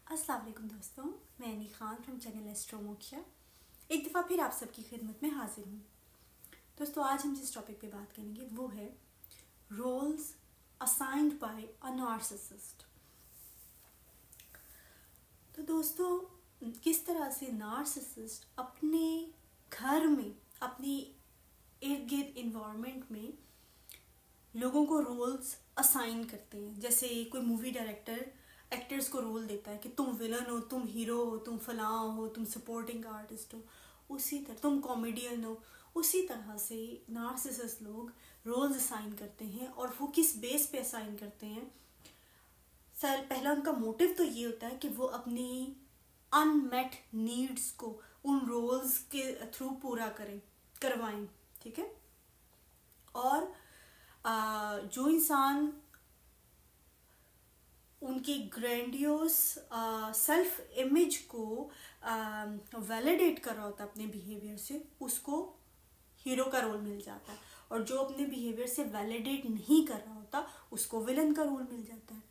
अस्सलाम वालेकुम दोस्तों, मैं अनी Khan from channel astro moksha एक दफ़ा फिर आप सबकी खिदमत में हाजिर हूँ। दोस्तों, आज हम जिस टॉपिक पे बात करेंगे वो है roles assigned by a narcissist. तो दोस्तों, किस तरह से नार्सिसिस्ट अपने घर में, अपने इर्द गिर्द इन्वायरमेंट में लोगों को रोल्स असाइन करते हैं। जैसे कोई मूवी डायरेक्टर एक्टर्स को रोल देता है कि तुम विलन हो, तुम हीरो हो, तुम फलां हो, तुम सपोर्टिंग आर्टिस्ट हो, उसी तरह तुम कॉमेडियन हो। उसी तरह से नार्सिसिस्ट लोग रोल्स असाइन करते हैं। और वो किस बेस पे असाइन करते हैं? सर, पहला उनका मोटिव तो ये होता है कि वो अपनी अनमेट नीड्स को उन रोल्स के थ्रू पूरा करवाएं। ठीक है। और जो इंसान उनकी ग्रैंडियोस सेल्फ इमेज को वैलिडेट कर रहा होता है अपने बिहेवियर से, उसको हीरो का रोल मिल जाता है। और जो अपने बिहेवियर से वैलिडेट नहीं कर रहा होता, उसको विलन का रोल मिल जाता है।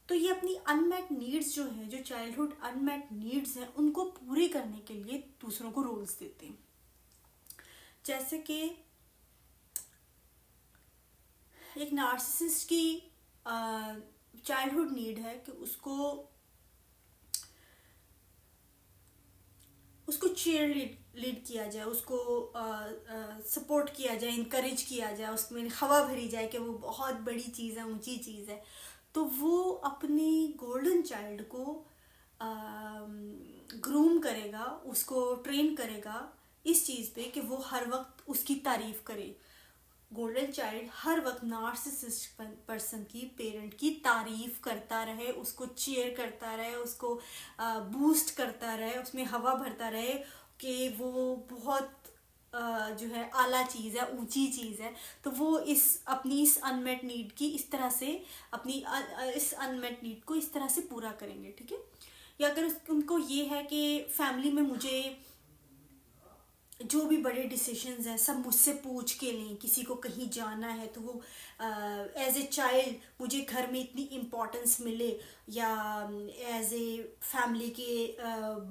तो ये अपनी अनमेट नीड्स जो है, जो चाइल्डहुड अनमेट नीड्स हैं, उनको पूरी करने के लिए दूसरों को रोल्स देते हैं। जैसे कि एक नार्सिसिस्ट की चाइल्डहुड नीड है कि उसको चीयर लीड किया जाए, उसको सपोर्ट किया जाए, इनकरेज किया जाए, उसमें हवा भरी जाए कि वो बहुत बड़ी चीज़ है, ऊंची चीज़ है। तो वो अपनी गोल्डन चाइल्ड को ग्रूम करेगा, उसको ट्रेन करेगा इस चीज़ पे कि वो हर वक्त उसकी तारीफ करे। गोल्डन चाइल्ड हर वक्त नार्सिसिस्ट पर्सन की, पेरेंट की तारीफ करता रहे, उसको चीयर करता रहे, उसको बूस्ट करता रहे, उसमें हवा भरता रहे कि वो बहुत जो है आला चीज़ है, ऊंची चीज़ है। तो वो अपनी इस अनमेट नीड की इस तरह से इस अनमेट नीड को इस तरह से पूरा करेंगे। ठीक है। या अगर उनको ये है कि फैमिली में मुझे जो भी बड़े डिसीजंस हैं सब मुझसे पूछ के लें, किसी को कहीं जाना है तो वो एज ए चाइल्ड मुझे घर में इतनी इम्पोर्टेंस मिले, या एज ए फैमिली के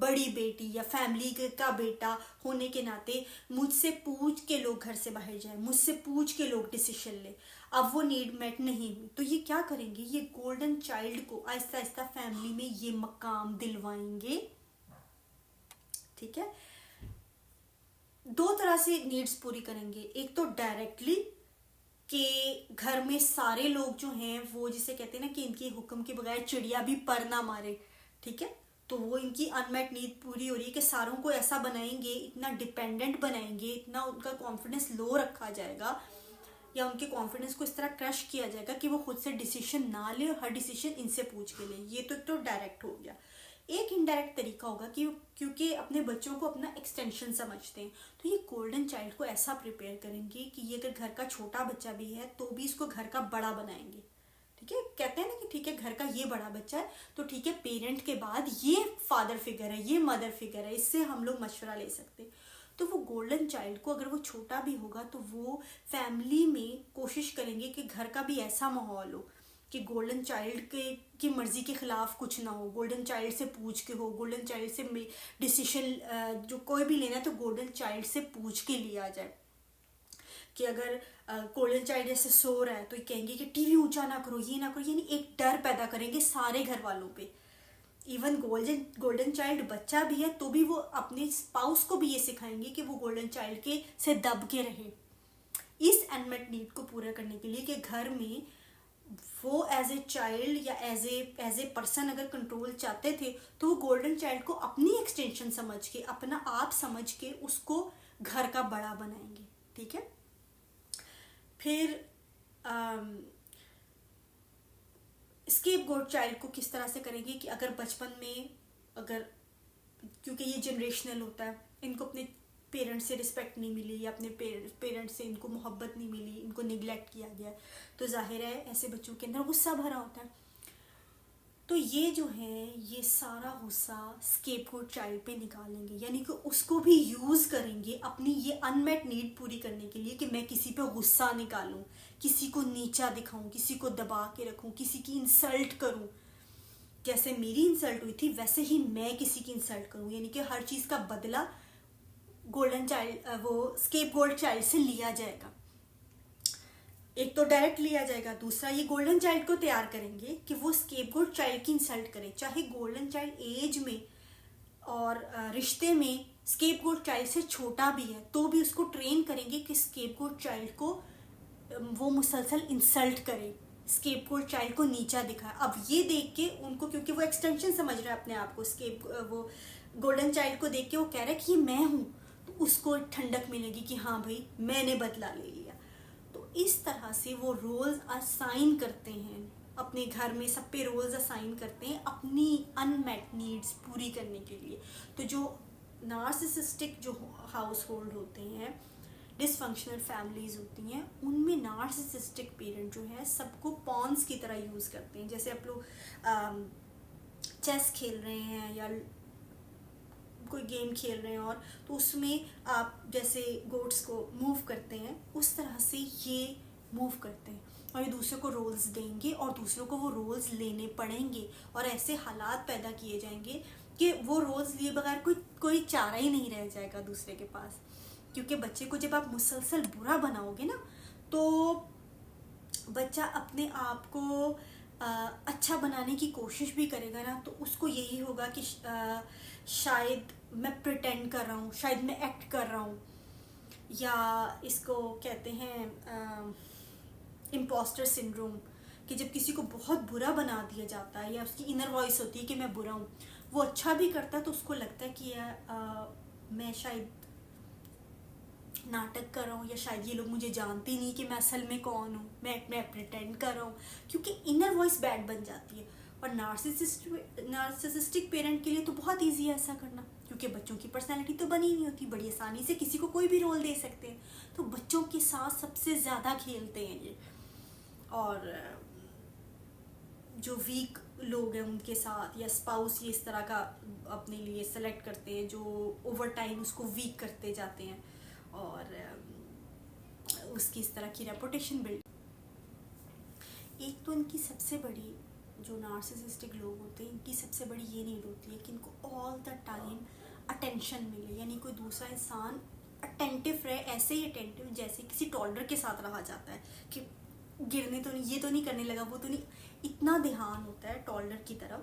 बड़ी बेटी या फैमिली का बेटा होने के नाते मुझसे पूछ के लोग घर से बाहर जाए, मुझसे पूछ के लोग डिसीजन ले। अब वो नीड मेट नहीं हुई तो ये क्या करेंगे? ये गोल्डन चाइल्ड को आहिस्ता आहिस्ता फैमिली में ये मकाम दिलवाएंगे। ठीक है। दो तरह से नीड्स पूरी करेंगे। एक तो डायरेक्टली कि घर में सारे लोग जो हैं वो, जिसे कहते हैं ना कि इनके हुक्म के बगैर चिड़िया भी पर ना मारे। ठीक है। तो वो इनकी अनमेट नीड पूरी हो रही है कि सारों को ऐसा बनाएंगे, इतना डिपेंडेंट बनाएंगे, इतना उनका कॉन्फिडेंस लो रखा जाएगा, या उनके कॉन्फिडेंस को इस तरह क्रश किया जाएगा कि वो खुद से डिसीजन ना ले और हर डिसीजन इनसे पूछ के ले। ये तो डायरेक्ट हो गया। एक इनडायरेक्ट तरीका होगा कि क्योंकि अपने बच्चों को अपना एक्सटेंशन समझते हैं, तो ये गोल्डन चाइल्ड को ऐसा प्रिपेयर करेंगे कि ये अगर घर का छोटा बच्चा भी है तो भी इसको घर का बड़ा बनाएंगे। ठीक है। कहते हैं ना कि ठीक है, घर का ये बड़ा बच्चा है तो ठीक है, पेरेंट के बाद ये फादर फिगर है, ये मदर फिगर है, इससे हम लोग मशवरा ले सकते हैं। तो वो गोल्डन चाइल्ड को, अगर वो छोटा भी होगा तो वो फैमिली में कोशिश करेंगे कि घर का भी ऐसा माहौल हो कि गोल्डन चाइल्ड की मर्जी के खिलाफ कुछ ना हो, गोल्डन चाइल्ड से पूछ के हो, गोल्डन चाइल्ड से डिसीजन जो कोई भी लेना है तो गोल्डन चाइल्ड से पूछ के लिया जाए। कि अगर गोल्डन चाइल्ड ऐसे सो रहा है तो कहेंगे कि टीवी ऊंचा ना करो, ये ना करो, यानी एक डर पैदा करेंगे सारे घर वालों पे। इवन गोल्डन चाइल्ड बच्चा भी है तो भी वो अपने स्पाउस को भी ये सिखाएंगे कि वो गोल्डन चाइल्ड के से दब के रहे, इस अनमेट नीड को पूरा करने के लिए कि घर में वो एज ए चाइल्ड या एज ए पर्सन अगर कंट्रोल चाहते थे तो वो गोल्डन चाइल्ड को अपनी एक्सटेंशन समझ के, अपना आप समझ के उसको घर का बड़ा बनाएंगे। ठीक है। फिर स्केपगोट चाइल्ड को किस तरह से करेंगे कि अगर बचपन में, अगर क्योंकि ये जनरेशनल होता है, इनको अपने पेरेंट्स से रिस्पेक्ट नहीं मिली या अपने पेरेंट्स से इनको मोहब्बत नहीं मिली, इनको निगलेक्ट किया गया, तो जाहिर है ऐसे बच्चों के अंदर गुस्सा भरा होता है। तो ये जो है ये सारा गुस्सा स्केपगोट चाइल्ड पे निकालेंगे, यानी कि उसको भी यूज़ करेंगे अपनी ये अनमेट नीड पूरी करने के लिए कि मैं किसी पे गुस्सा निकालूं, किसी को नीचा दिखाऊं, किसी को दबा के रखूं, किसी की इंसल्ट करूं। जैसे मेरी इंसल्ट हुई थी वैसे ही मैं किसी की इंसल्ट करूँ, यानी कि हर चीज़ का बदला गोल्डन चाइल्ड वो स्केपगोट चाइल्ड से लिया जाएगा। एक तो डायरेक्ट लिया जाएगा, दूसरा ये गोल्डन चाइल्ड को तैयार करेंगे कि वो स्केपगोट चाइल्ड की इंसल्ट करे, चाहे गोल्डन चाइल्ड एज में और रिश्ते में स्केपगोट चाइल्ड से छोटा भी है तो भी उसको ट्रेन करेंगे कि स्केपगोट चाइल्ड को वो मुसलसल इंसल्ट करे, स्केपगोट चाइल्ड को नीचा दिखाए। अब ये देख के उनको, क्योंकि वो एक्सटेंशन समझ रहा है अपने आप को, वो गोल्डन चाइल्ड को देख के वो कह रहा है कि ये मैं हूँ, तो उसको ठंडक मिलेगी कि हाँ भाई मैंने बदला ले लिया। तो इस तरह से वो रोल्स असाइन करते हैं अपने घर में, सब पे रोल्स असाइन करते हैं अपनी अनमेट नीड्स पूरी करने के लिए। तो जो नार्सिसिस्टिक जो हाउस होल्ड होते हैं, डिसफंक्शनल फैमिलीज होती हैं, उनमें नार्सिसिस्टिक पेरेंट जो है सबको पॉन्स की तरह यूज़ करते हैं। जैसे आप लोग चेस खेल रहे हैं या कोई गेम खेल रहे हैं और तो उसमें आप जैसे गोट्स को मूव करते हैं, उस तरह से ये मूव करते हैं और ये दूसरों को रोल्स देंगे और दूसरों को वो रोल्स लेने पड़ेंगे और ऐसे हालात पैदा किए जाएंगे कि वो रोल्स लिए बगैर कोई चारा ही नहीं रह जाएगा दूसरे के पास। क्योंकि बच्चे को जब आप मुसलसल बुरा बनाओगे ना, तो बच्चा अपने आप को अच्छा बनाने की कोशिश भी करेगा ना, तो उसको यही होगा कि शायद मैं प्रिटेंड कर रहा हूँ, शायद मैं एक्ट कर रहा हूँ, या इसको कहते हैं इम्पोस्टर सिंड्रोम, कि जब किसी को बहुत बुरा बना दिया जाता है या उसकी इनर वॉइस होती है कि मैं बुरा हूँ, वो अच्छा भी करता है तो उसको लगता है कि मैं शायद नाटक कर रहा हूँ, या शायद ये लोग मुझे जानते नहीं कि मैं असल में कौन हूँ, मैं प्रिटेंड कर रहा हूँ, क्योंकि इनर वॉइस बैड बन जाती है। और नार्सिसिस्टिक पेरेंट के लिए तो बहुत ईजी है ऐसा करना, क्योंकि बच्चों की पर्सनैलिटी तो बनी नहीं होती, बड़ी आसानी से किसी को कोई भी रोल दे सकते हैं, तो बच्चों के साथ सबसे ज़्यादा खेलते हैं ये। और जो वीक लोग हैं उनके साथ, या स्पाउस ये इस तरह का अपने लिए सेलेक्ट करते हैं जो ओवर टाइम उसको वीक करते जाते हैं और उसकी इस तरह की रेपुटेशन बिल्ड। एक तो इनकी सबसे बड़ी, जो नार्सिसिस्टिक लोग होते हैं, इनकी सबसे बड़ी ये नीड होती है कि इनको ऑल द टाइम अटेंशन मिले, यानी कोई दूसरा इंसान अटेंटिव रहे, ऐसे ही अटेंटिव जैसे किसी टॉलर के साथ रहा जाता है कि गिरने तो नहीं, ये तो नहीं करने लगा, वो तो नहीं, इतना ध्यान होता है टॉलर की तरफ।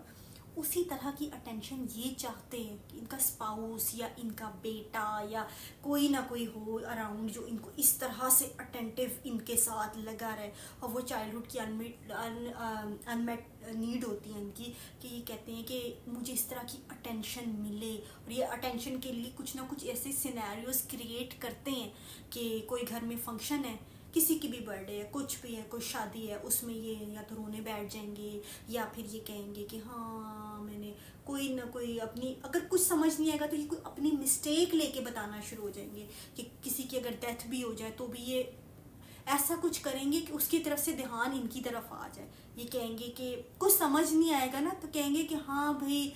उसी तरह की अटेंशन ये चाहते हैं कि इनका स्पाउस या इनका बेटा या कोई ना कोई हो अराउंड जो इनको इस तरह से अटेंटिव इनके साथ लगा रहे। और वो चाइल्डहुड की अनमेट नीड होती है इनकी, कि ये कहते हैं कि मुझे इस तरह की अटेंशन मिले, और ये अटेंशन के लिए कुछ ना कुछ ऐसे सिनेरियोज क्रिएट करते हैं कि कोई घर में फंक्शन है, किसी की भी बर्थडे है, कुछ भी है, कोई शादी है, उसमें ये या तो रोने बैठ जाएंगे या फिर ये कहेंगे कि हाँ मैंने कोई ना कोई अपनी, अगर कुछ समझ नहीं आएगा तो ये कोई अपनी मिस्टेक लेके बताना शुरू हो जाएंगे कि किसी की अगर डेथ भी हो जाए तो भी ये ऐसा कुछ करेंगे कि उसकी तरफ से ध्यान इनकी तरफ आ जाए। ये कहेंगे कि कुछ समझ नहीं आएगा ना तो कहेंगे कि हाँ भाई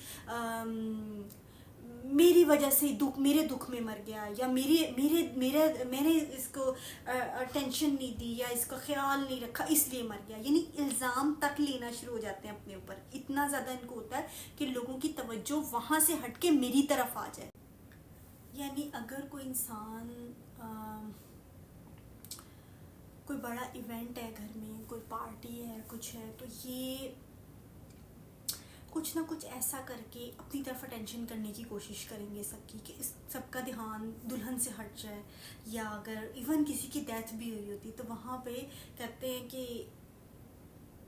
मेरी वजह से मेरे दुख में मर गया, या मैंने इसको अटेंशन नहीं दी या इसका ख्याल नहीं रखा इसलिए मर गया, यानी इल्ज़ाम तक लेना शुरू हो जाते हैं अपने ऊपर। इतना ज़्यादा इनको होता है कि लोगों की तवज्जो वहाँ से हट के मेरी तरफ आ जाए। यानी अगर कोई इंसान कोई बड़ा इवेंट है घर में, कोई पार्टी है, कुछ है, तो ये कुछ ना कुछ ऐसा करके अपनी तरफ अटेंशन करने की कोशिश करेंगे सबकी, कि इस सबका ध्यान दुल्हन से हट जाए। या अगर इवन किसी की डेथ भी हुई होती तो वहाँ पे कहते हैं कि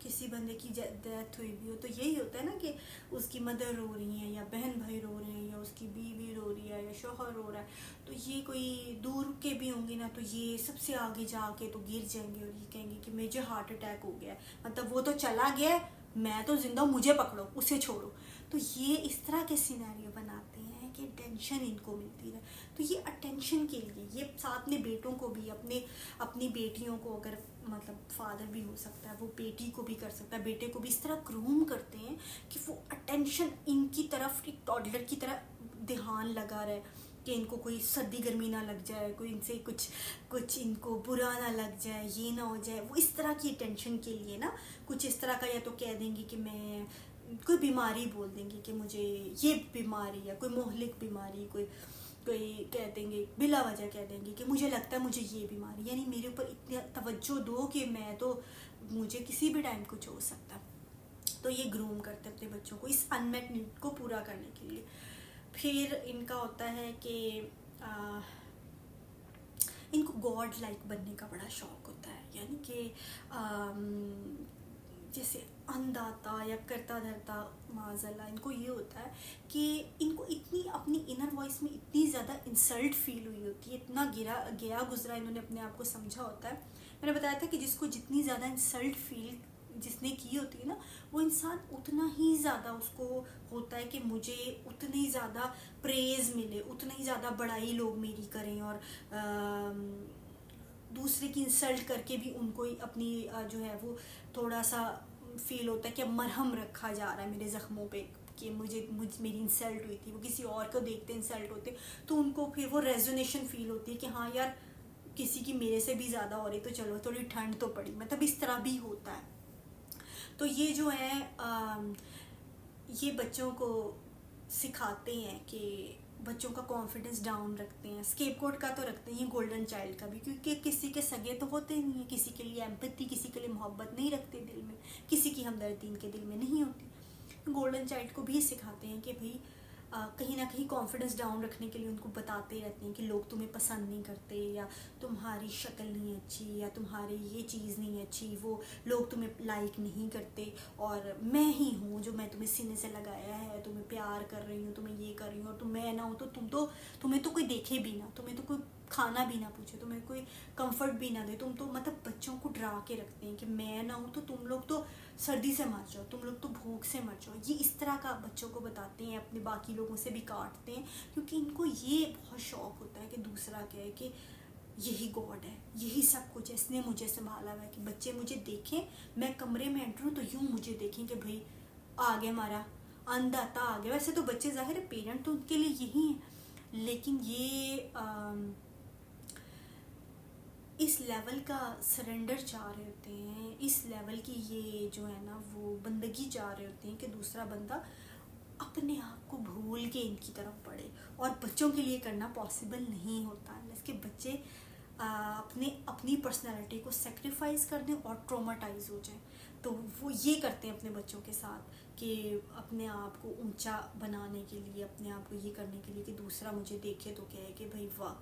किसी बंदे की डेथ हुई भी हो तो यही होता है ना कि उसकी मदर रो रही है या बहन भाई रो रहे हैं या उसकी बीवी रो रही है या शौहर रो रहा है, तो ये कोई दूर के भी होंगे ना तो ये सबसे आगे जाके तो गिर जाएंगे और ये कहेंगे कि मुझे हार्ट अटैक हो गया, मतलब वो तो चला गया, मैं तो जिंदा हूँ, मुझे पकड़ो, उसे छोड़ो। तो ये इस तरह के सिनेरियो बनाते हैं कि टेंशन इनको मिलती है। तो ये अटेंशन के लिए ये साथ में बेटों को भी, अपनी बेटियों को, अगर मतलब फादर भी हो सकता है वो बेटी को भी कर सकता है, बेटे को भी इस तरह ग्रूम करते हैं कि वो अटेंशन इनकी तरफ एक टॉडलर की तरह ध्यान लगा रहे, कि इनको कोई सर्दी गर्मी ना लग जाए, कोई इनसे कुछ इनको बुरा ना लग जाए, ये ना हो जाए। वो इस तरह की टेंशन के लिए ना कुछ इस तरह का, या तो कह देंगे कि मैं कोई बीमारी बोल देंगे कि मुझे ये बीमारी है, कोई मोहलिक बीमारी, कोई कोई कह देंगे, बिला वजह कह देंगे कि मुझे लगता है मुझे ये बीमारी, यानी मेरे ऊपर इतनी तवज्जो दो कि मैं तो, मुझे किसी भी टाइम कुछ हो सकता है। तो ये ग्रूम करते अपने बच्चों को इस अनमेट नीड को पूरा करने के लिए। फिर इनका होता है कि इनको गॉड लाइक बनने का बड़ा शौक होता है, यानी कि जैसे अंधाता या करता धरता माज़ल्ला, इनको ये होता है कि इनको इतनी अपनी इनर वॉइस में इतनी ज़्यादा इंसल्ट फील हुई होती है, इतना गया गुजरा इन्होंने अपने आप को समझा होता है। मैंने बताया था कि जिसको जितनी ज़्यादा इंसल्ट फील जिसने की होती है ना, वो इंसान उतना ही ज़्यादा उसको होता है कि मुझे उतनी ज़्यादा प्रेज़ मिले, उतना ही ज़्यादा बड़ाई लोग मेरी करें, और दूसरे की इंसल्ट करके भी उनको अपनी जो है वो थोड़ा सा फील होता है कि अब मरहम रखा जा रहा है मेरे ज़ख्मों पे, कि मेरी इंसल्ट हुई थी। वो किसी और को देखते इंसल्ट होते तो उनको फिर वो रेजोनेशन फील होती है कि हाँ यार, किसी की मेरे से भी ज़्यादा हो रही, तो चलो थोड़ी ठंड तो पड़ी, मतलब इस तरह भी होता है। तो ये जो है ये बच्चों को सिखाते हैं कि बच्चों का कॉन्फिडेंस डाउन रखते हैं। स्केपगोट का तो रखते हैं, गोल्डन चाइल्ड का भी, क्योंकि किसी के सगे तो होते नहीं हैं, किसी के लिए एम्पैथी, किसी के लिए मोहब्बत नहीं रखते दिल में, किसी की हमदर्दी इनके दिल में नहीं होती। गोल्डन चाइल्ड को भी सिखाते हैं कि भाई कहीं ना कहीं कॉन्फिडेंस डाउन रखने के लिए उनको बताते रहते हैं कि लोग तुम्हें पसंद नहीं करते, या तुम्हारी शक्ल नहीं अच्छी, या तुम्हारी ये चीज़ नहीं अच्छी, वो लोग तुम्हें लाइक नहीं करते, और मैं ही हूँ जो मैं तुम्हें सीने से लगाया है, तुम्हें प्यार कर रही हूँ, तुम्हें ये कर रही हूँ, और मैं ना हूँ तो तुम्हें तो कोई देखे भी ना, तुम्हें तो कोई खाना भी ना पूछे, तुम्हें कोई कंफर्ट भी ना दे, तुम तो मतलब बच्चों को डरा के रखते हैं कि मैं ना हूँ तो तुम लोग तो सर्दी से मर जाओ, तुम लोग तो भूख से मर जाओ। ये इस तरह का बच्चों को बताते हैं, अपने बाकी लोगों से भी काटते हैं, क्योंकि इनको ये बहुत शौक होता है कि दूसरा क्या है, कि यही गॉड है, यही सब कुछ है, इसने मुझे संभाला हुआ है, कि बच्चे मुझे देखें, मैं कमरे में एंटर हूँ तो यूँ मुझे देखें कि भाई आ गया हमारा अंधाता आ गया। वैसे तो बच्चे जाहिर है पेरेंट तो उनके लिए यही है, लेकिन ये इस लेवल का सरेंडर चाह रहे होते हैं, इस लेवल की ये जो है ना वो बंदगी चाह रहे होते हैं कि दूसरा बंदा अपने आप को भूल के इनकी तरफ बढ़े। और बच्चों के लिए करना पॉसिबल नहीं होता है, इसके बच्चे अपनी पर्सनैलिटी को सेक्रीफाइस कर दें और ट्रॉमाटाइज हो जाएं। तो वो ये करते हैं अपने बच्चों के साथ कि अपने आप को ऊंचा बनाने के लिए, अपने आप को ये करने के लिए कि दूसरा मुझे देखे तो कहे कि भाई वाह,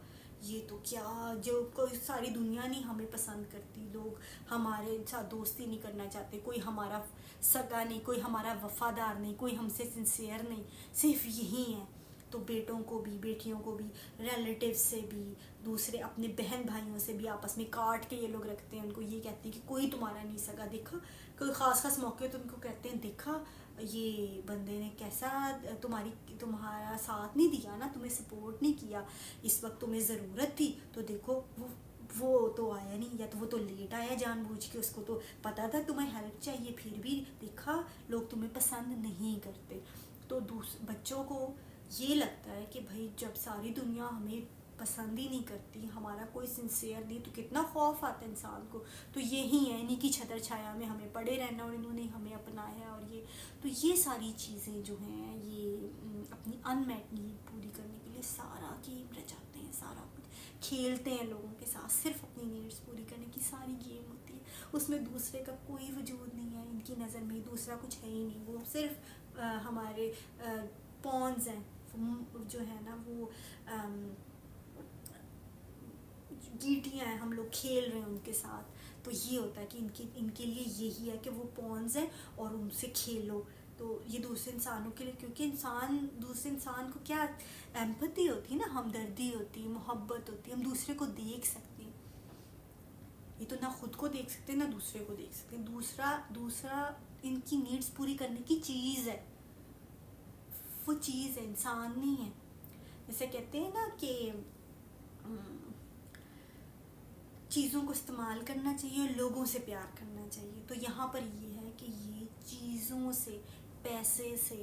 ये तो क्या, जो कोई सारी दुनिया नहीं हमें पसंद करती, लोग हमारे साथ दोस्ती नहीं करना चाहते, कोई हमारा सगा नहीं, कोई हमारा वफादार नहीं, कोई हमसे सिंसियर नहीं, सिर्फ यही है। तो बेटों को भी, बेटियों को भी, रिलेटिव से भी, दूसरे अपने बहन भाइयों से भी आपस में काट के ये लोग रखते हैं। उनको ये कहते हैं कि कोई तुम्हारा नहीं सगा, देखा कोई ख़ास मौके तो उनको कहते हैं देखा ये बंदे ने कैसा तुम्हारा साथ नहीं दिया ना, तुम्हें सपोर्ट नहीं किया, इस वक्त तुम्हें ज़रूरत थी तो देखो वो तो आया नहीं, या तो वो तो लेट आया जानबूझ के, उसको तो पता था तुम्हें हेल्प चाहिए, फिर भी देखा लोग तुम्हें पसंद नहीं करते। तो बच्चों को ये लगता है कि भाई जब सारी दुनिया हमें पसंद ही नहीं करती, हमारा कोई सिंसियर नहीं, तो कितना खौफ आता है इंसान को। तो यही है, इन्हीं की छतर छाया में हमें पड़े रहना, और इन्होंने हमें अपनाया। और ये सारी चीज़ें जो हैं ये अपनी अनमेट नीड पूरी करने के लिए सारा गेम रचाते हैं, सारा कुछ खेलते हैं लोगों के साथ, सिर्फ अपनी नीड्स पूरी करने की सारी गेम होती है। उसमें दूसरे का कोई वजूद नहीं है, इनकी नज़र में दूसरा कुछ है ही नहीं, वो सिर्फ हमारे पॉन्स हैं जो है ना, वो गीटियाँ हैं, हम लोग खेल रहे हैं उनके साथ। तो ये होता है कि इनके लिए यही है कि वो पॉन्स हैं और उनसे खेलो। तो ये दूसरे इंसानों के लिए, क्योंकि दूसरे इंसान को क्या एम्पैथी होती है ना, हमदर्दी होती है, मोहब्बत होती है, हम दूसरे को देख सकते हैं। ये तो ना खुद को देख सकते हैं ना दूसरे को देख सकते हैं। दूसरा इनकी नीड्स पूरी करने की चीज़ है, वो चीज़ है, इंसान नहीं है। जैसे कहते हैं ना कि चीज़ों को इस्तेमाल करना चाहिए, लोगों से प्यार करना चाहिए। तो यहाँ पर ये है कि ये चीज़ों से, पैसे से,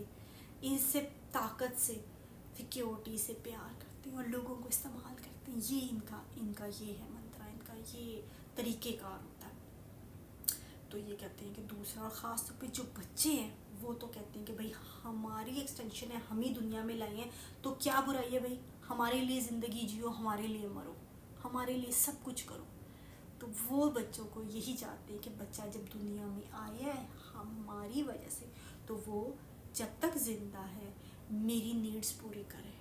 इनसे, ताकत से, सिक्योरिटी से प्यार करते हैं और लोगों को इस्तेमाल करते हैं। ये इनका ये है मंत्रा, इनका ये तरीक़ेकार होता है। तो ये कहते हैं कि दूसरा, और ख़ास तौर पे जो बच्चे हैं वो तो कहते हैं कि भाई हमारी एक्सटेंशन है, हम ही दुनिया में लाए हैं, तो क्या बुराई है भाई, हमारे लिए ज़िंदगी जियो, हमारे लिए मरो, हमारे लिए सब कुछ करो। तो वो बच्चों को यही चाहते हैं कि बच्चा जब दुनिया में आया है हमारी वजह से, तो वो जब तक ज़िंदा है मेरी नीड्स पूरी करे,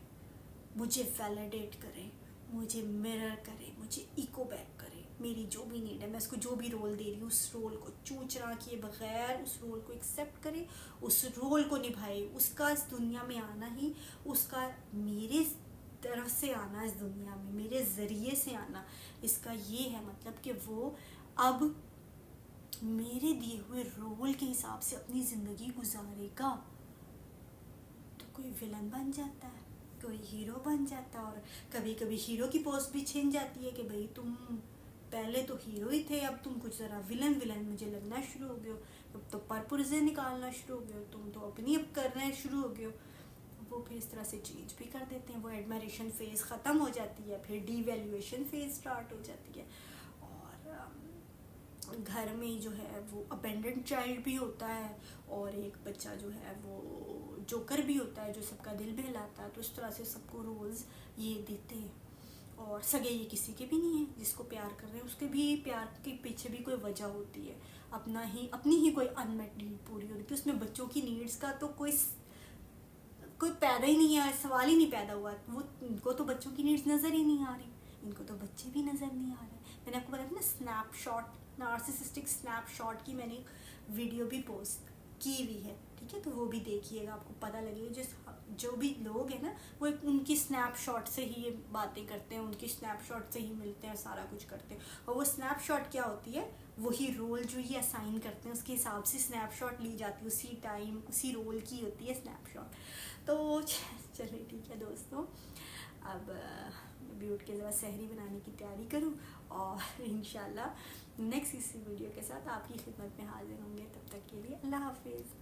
मुझे वैलिडेट करे, मुझे मिरर करे, मुझे इको बैक करे, मेरी जो भी नीड है, मैं उसको जो भी रोल दे रही हूँ उस रोल को चूचना किए बगैर उस रोल को एक्सेप्ट करे, उस रोल को निभाए। उसका इस दुनिया में आना ही, उसका मेरे तरफ से आना इस दुनिया में, मेरे ज़रिए से आना, इसका ये है मतलब कि वो अब मेरे दिए हुए रोल के हिसाब से अपनी ज़िंदगी गुजारेगा। तो कोई विलन बन जाता है, कोई हीरो बन जाता है, और कभी कभी हीरो की पोस्ट भी छिन जाती है कि भाई तुम पहले तो हीरो ही थे, अब तुम कुछ ज़रा विलन विलन मुझे लगना शुरू हो गए हो, अब तो परपुर्जे निकालना शुरू हो गए हो, तुम तो अपनी अब करना शुरू हो गए हो। वो फिर इस तरह से चेंज भी कर देते हैं, वो एडमायरेशन फेज़ ख़त्म हो जाती है, फिर डीवैल्यूएशन फेज़ स्टार्ट हो जाती है। और घर में जो है वो अबेंडेंड चाइल्ड भी होता है, और एक बच्चा जो है वो जोकर भी होता है जो सबका दिल बहलाता है। तो इस तरह से सबको रोल्स ये देते हैं, और सगे ये किसी के भी नहीं है, जिसको प्यार कर रहे हैं उसके भी प्यार के पीछे भी कोई वजह होती है, अपनी ही कोई अनमेट नीड पूरी होती है। उसमें बच्चों की नीड्स का तो कोई पैदा ही नहीं है, सवाल ही नहीं पैदा हुआ। वो इनको तो बच्चों की नीड्स नज़र ही नहीं आ रही, इनको तो बच्चे भी नज़र नहीं आ रहे। मैंने आपको बताया था ना स्नैपशॉट, नार्सिसिस्टिक स्नैपशॉट की मैंने वीडियो भी पोस्ट की हुई है, ठीक है, तो वो भी देखिएगा, आपको पता लगेगा। जो भी लोग हैं ना वो उनकी स्नैपशॉट से ही ये बातें करते हैं, उनकी स्नैपशॉट से ही मिलते हैं, सारा कुछ करते हैं। और वो स्नैपशॉट क्या होती है, वही रोल जो ये असाइन करते हैं उसके हिसाब से स्नैपशॉट ली जाती है, उसी टाइम उसी रोल की होती है स्नैपशॉट। तो चलिए ठीक है दोस्तों, अब भी उठ के ज़रा सहरी बनाने की तैयारी करूँ, और इंशाल्लाह नेक्स्ट इसी वीडियो के साथ आपकी खिदमत में हाजिर होंगे। तब तक के लिए अल्लाह हाफिज़।